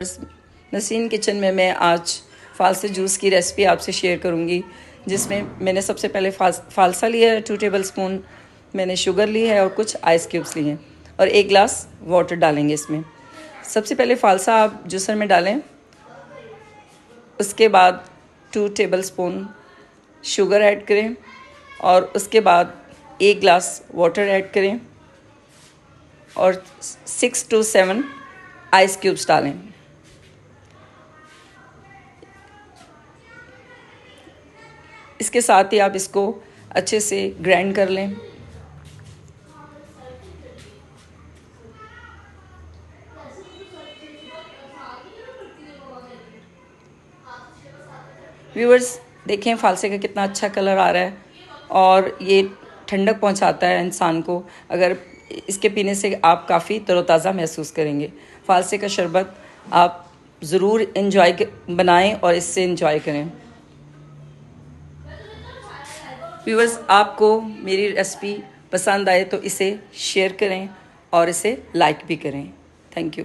नसीन kitchen में मैं आज फालसा जूस की रेसिपी आपसे शेयर करूंगी, जिसमें मैंने सबसे पहले फालसा लिया है 2 टेबलस्पून, मैंने शुगर ली है और कुछ आइस क्यूब्स लिए हैं और 1 ग्लास वाटर डालेंगे इसमें। सबसे पहले फालसा आप जूसर में डालें, उसके बाद 2 टेबलस्पून शुगर ऐड करें और उसके बाद 1 ग्लास वाटर ऐड करें और 6 to 7 आइस क्यूब्स डालें। इसके साथ ही आप इसको अच्छे से ग्राइंड कर लें। व्यूअर्स, देखें फालसे का कितना अच्छा कलर आ रहा है और ये ठंडक पहुंचाता है इंसान को। अगर इसके पीने से आप काफ़ी तरोताज़ा महसूस करेंगे। फालसे का शरबत आप ज़रूर बनाएं और इससे इंजॉय करें। व्यूअर्स, आपको मेरी रेसिपी पसंद आए तो इसे शेयर करें और इसे लाइक भी करें। Thank you.